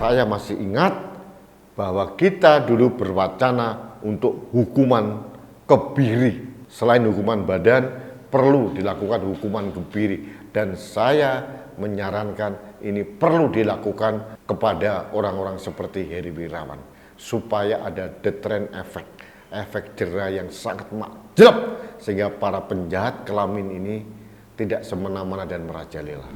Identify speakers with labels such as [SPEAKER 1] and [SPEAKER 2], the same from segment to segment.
[SPEAKER 1] saya masih ingat bahwa kita dulu berwacana untuk hukuman kebiri. Selain hukuman badan, perlu dilakukan hukuman kebiri. Dan saya menyarankan ini perlu dilakukan kepada orang-orang seperti Heri Wirawan. Supaya ada deterrent effect, efek jera yang sangat makjleb. Sehingga para penjahat kelamin ini tidak semena-mena dan merajalela.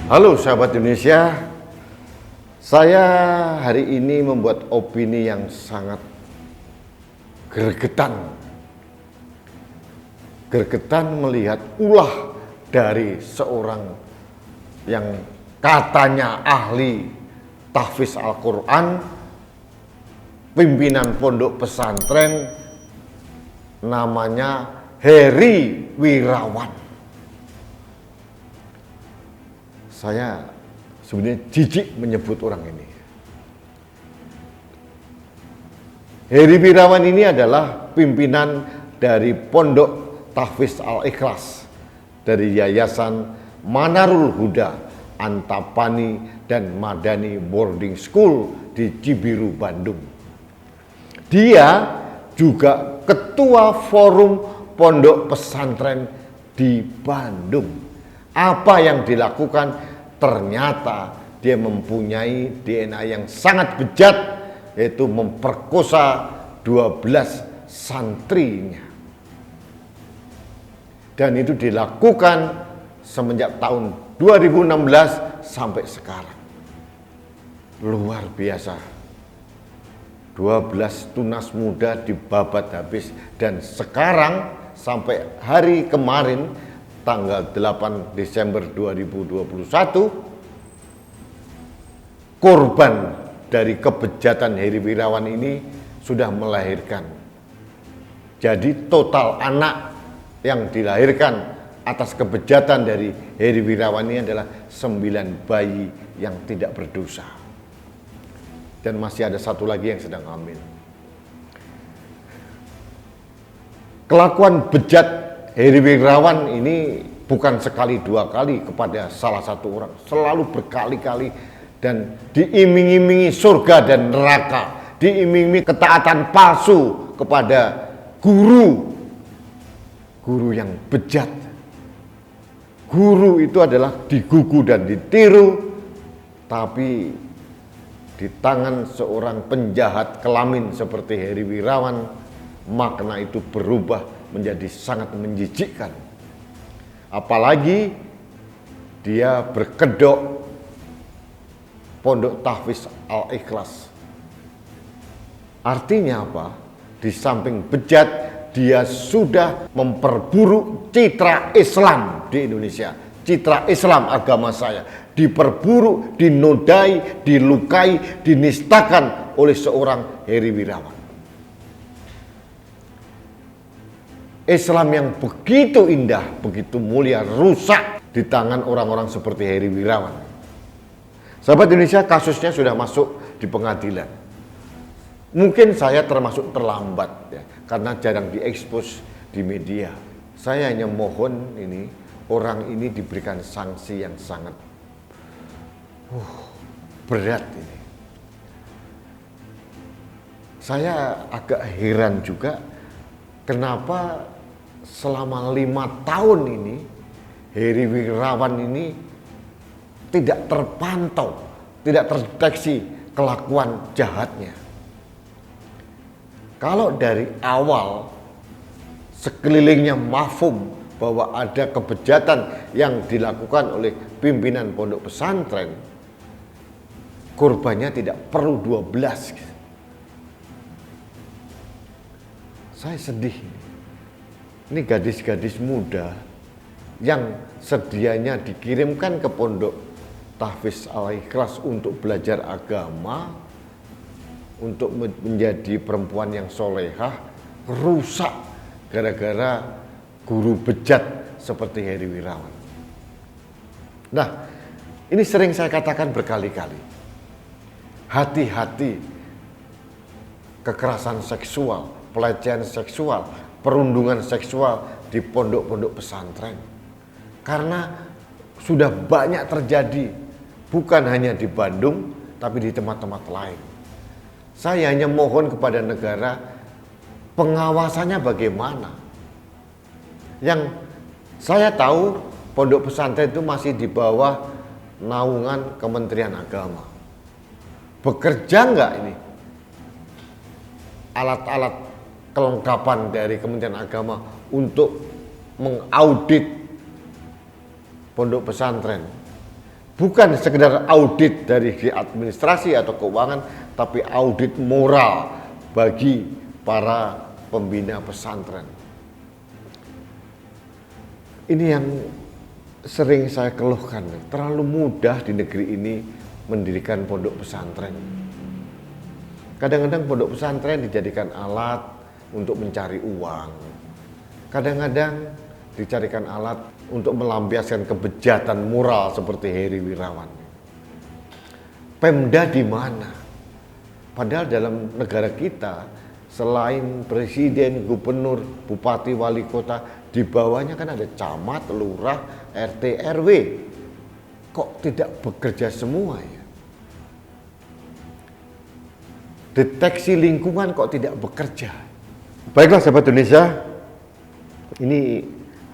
[SPEAKER 1] Halo sahabat Indonesia, saya hari ini membuat opini yang sangat gregetan. Gregetan melihat ulah dari seorang yang katanya ahli tahfiz Al-Quran, pimpinan pondok pesantren, namanya Heri Wirawan. Saya sebenarnya jijik menyebut orang ini. Heri Wirawan ini adalah pimpinan dari Pondok Tahfiz Al-Ikhlas dari Yayasan Manarul Huda, Antapani dan Madani Boarding School di Cibiru, Bandung. Dia juga ketua forum pondok pesantren di Bandung. Apa yang dilakukan? Ternyata dia mempunyai DNA yang sangat bejat, yaitu memperkosa 12 santrinya. Dan itu dilakukan semenjak tahun 2016 sampai sekarang. Luar biasa. 12 tunas muda dibabat habis. Dan sekarang sampai hari kemarin tanggal 8 Desember 2021, korban dari kebejatan Heri Wirawan ini sudah melahirkan. Jadi total anak yang dilahirkan atas kebejatan dari Heri Wirawan ini adalah 9 bayi yang tidak berdosa. Dan masih ada satu lagi yang sedang hamil. Kelakuan bejat Heri Wirawan ini bukan sekali dua kali kepada salah satu orang, selalu berkali-kali, dan diiming-imingi surga dan neraka, diiming-imingi ketaatan palsu kepada guru yang bejat. Guru itu adalah digugu dan ditiru, tapi di tangan seorang penjahat kelamin seperti Heri Wirawan, makna itu berubah menjadi sangat menjijikkan. Apalagi dia berkedok Pondok Tahfiz Al-Ikhlas. Artinya apa? Di samping bejat, dia sudah memperburuk citra Islam di Indonesia. Citra Islam agama saya diperburuk, dinodai, dilukai, dinistakan oleh seorang Heri Wirawan. Islam yang begitu indah, begitu mulia, rusak di tangan orang-orang seperti Heri Wirawan. Sahabat Indonesia, kasusnya sudah masuk di pengadilan. Mungkin saya termasuk terlambat ya, karena jarang diekspos di media. Saya hanya mohon orang ini diberikan sanksi yang sangat berat ini. Saya agak heran juga kenapa selama 5 tahun ini Heri Wirawan ini tidak terpantau, tidak terdeteksi kelakuan jahatnya. Kalau dari awal sekelilingnya mafhum bahwa ada kebejatan yang dilakukan oleh pimpinan pondok pesantren, korbannya tidak perlu 12. Saya sedih. Ini gadis-gadis muda yang sedianya dikirimkan ke pondok Tahfiz Al-Ikhlas untuk belajar agama, untuk menjadi perempuan yang solehah, rusak gara-gara guru bejat seperti Heri Wirawan. Nah, ini sering saya katakan berkali-kali. Hati-hati kekerasan seksual, pelecehan seksual, perundungan seksual di pondok-pondok pesantren. Karena sudah banyak terjadi, bukan hanya di Bandung, tapi di tempat-tempat lain. Saya hanya mohon kepada negara, pengawasannya bagaimana. Yang saya tahu, pondok pesantren itu masih di bawah naungan Kementerian Agama. Bekerja enggak ini alat-alat kelengkapan dari Kementerian Agama untuk mengaudit pondok pesantren? Bukan sekedar audit dari administrasi atau keuangan, tapi audit moral bagi para pembina pesantren. Ini yang sering saya keluhkan, terlalu mudah di negeri ini mendirikan pondok pesantren. Kadang-kadang pondok pesantren dijadikan alat untuk mencari uang. Kadang-kadang dicarikan alat untuk melampiaskan kebejatan moral seperti Heri Wirawan. Pemda di mana? Padahal dalam negara kita, selain presiden, gubernur, bupati, wali kota, di bawahnya kan ada camat, lurah, RT, RW. Kok tidak bekerja semua ya? Deteksi lingkungan kok tidak bekerja? Baiklah sahabat Indonesia, ini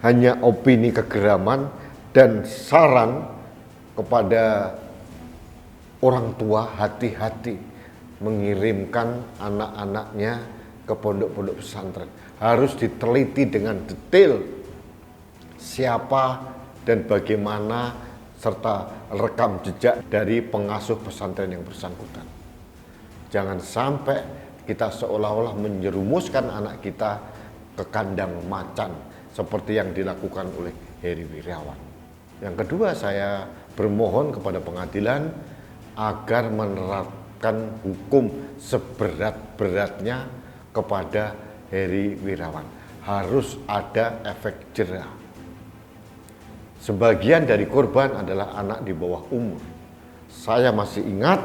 [SPEAKER 1] hanya opini kegeraman dan saran kepada orang tua, hati-hati mengirimkan anak-anaknya ke pondok-pondok pesantren. Harus diteliti dengan detail siapa dan bagaimana, serta rekam jejak dari pengasuh pesantren yang bersangkutan. Jangan sampai kita seolah-olah menjerumuskan anak kita ke kandang macan seperti yang dilakukan oleh Heri Wirawan. Yang kedua, saya bermohon kepada pengadilan agar menerapkan hukum seberat-beratnya kepada Heri Wirawan. Harus ada efek jera. Sebagian dari korban adalah anak di bawah umur. Saya masih ingat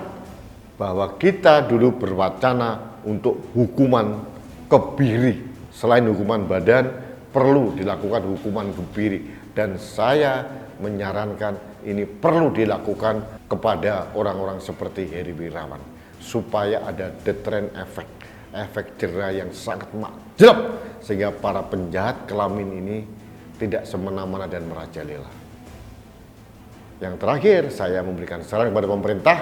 [SPEAKER 1] bahwa kita dulu berwacana untuk hukuman kebiri. Selain hukuman badan, perlu dilakukan hukuman kebiri. Dan saya menyarankan ini perlu dilakukan kepada orang-orang seperti Heri Wirawan. Supaya ada deterrent effect, efek jera yang sangat makjleb. Sehingga para penjahat kelamin ini tidak semena-mena dan merajalela. Yang terakhir, saya memberikan saran kepada pemerintah,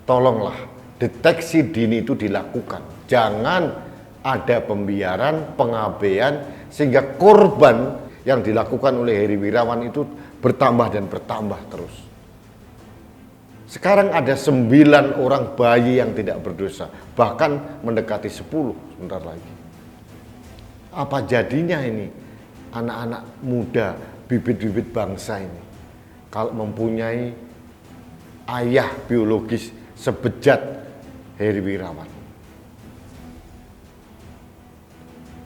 [SPEAKER 1] tolonglah deteksi dini itu dilakukan. Jangan ada pembiaran, pengabaian, sehingga korban yang dilakukan oleh Heri Wirawan itu bertambah dan bertambah terus. Sekarang ada 9 orang bayi yang tidak berdosa, bahkan mendekati 10 sebentar lagi. Apa jadinya ini anak-anak muda, bibit-bibit bangsa ini, kalau mempunyai ayah biologis sebejat Heri Wirawan?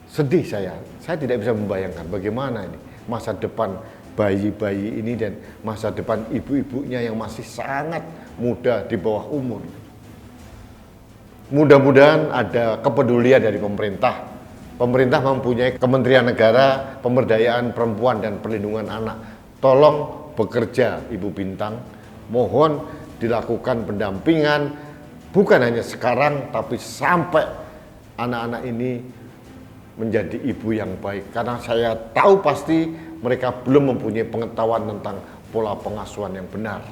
[SPEAKER 1] Sedih saya tidak bisa membayangkan bagaimana ini masa depan bayi-bayi ini dan masa depan ibu-ibunya yang masih sangat muda di bawah umur. Mudah-mudahan ada kepedulian dari pemerintah. Pemerintah mempunyai Kementerian Negara Pemberdayaan Perempuan dan Perlindungan Anak. Tolong bekerja Ibu Bintang, mohon dilakukan pendampingan bukan hanya sekarang tapi sampai anak-anak ini menjadi ibu yang baik, karena saya tahu pasti mereka belum mempunyai pengetahuan tentang pola pengasuhan yang benar.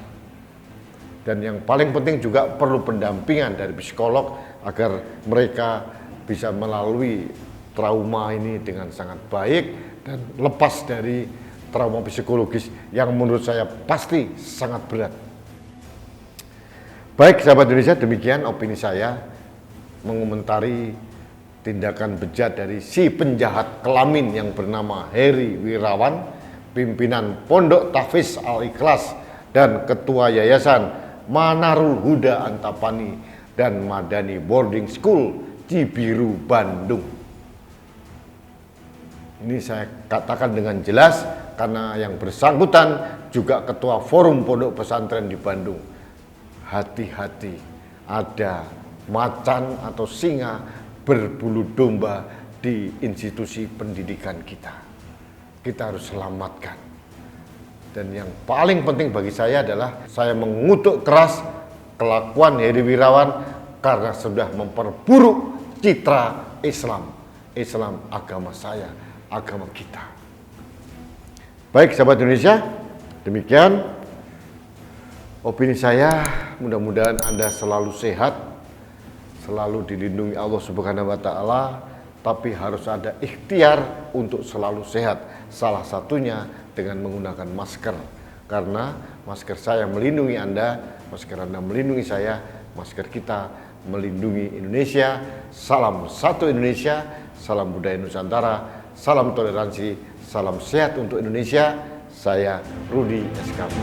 [SPEAKER 1] Dan yang paling penting juga perlu pendampingan dari psikolog agar mereka bisa melalui trauma ini dengan sangat baik dan lepas dari trauma psikologis yang menurut saya pasti sangat berat. Baik sahabat Indonesia, demikian opini saya mengomentari tindakan bejat dari si penjahat kelamin yang bernama Heri Wirawan, pimpinan Pondok Tahfiz Al-Ikhlas dan Ketua Yayasan Manarul Huda Antapani dan Madani Boarding School Cibiru, Bandung. Ini saya katakan dengan jelas karena yang bersangkutan juga Ketua Forum Pondok Pesantren di Bandung. Hati-hati, ada macan atau singa berbulu domba di institusi pendidikan kita. Kita harus selamatkan. Dan yang paling penting bagi saya adalah saya mengutuk keras kelakuan Heri Wirawan karena sudah memperburuk citra Islam. Islam agama saya, agama kita. Baik sahabat Indonesia, demikian opini saya. Mudah-mudahan Anda selalu sehat, selalu dilindungi Allah Subhanahu wa Ta'ala, tapi harus ada ikhtiar untuk selalu sehat. Salah satunya dengan menggunakan masker, karena masker saya melindungi Anda, masker Anda melindungi saya, masker kita melindungi Indonesia. Salam satu Indonesia, salam budaya Nusantara, salam toleransi, salam sehat untuk Indonesia. Saya Rudi SKP.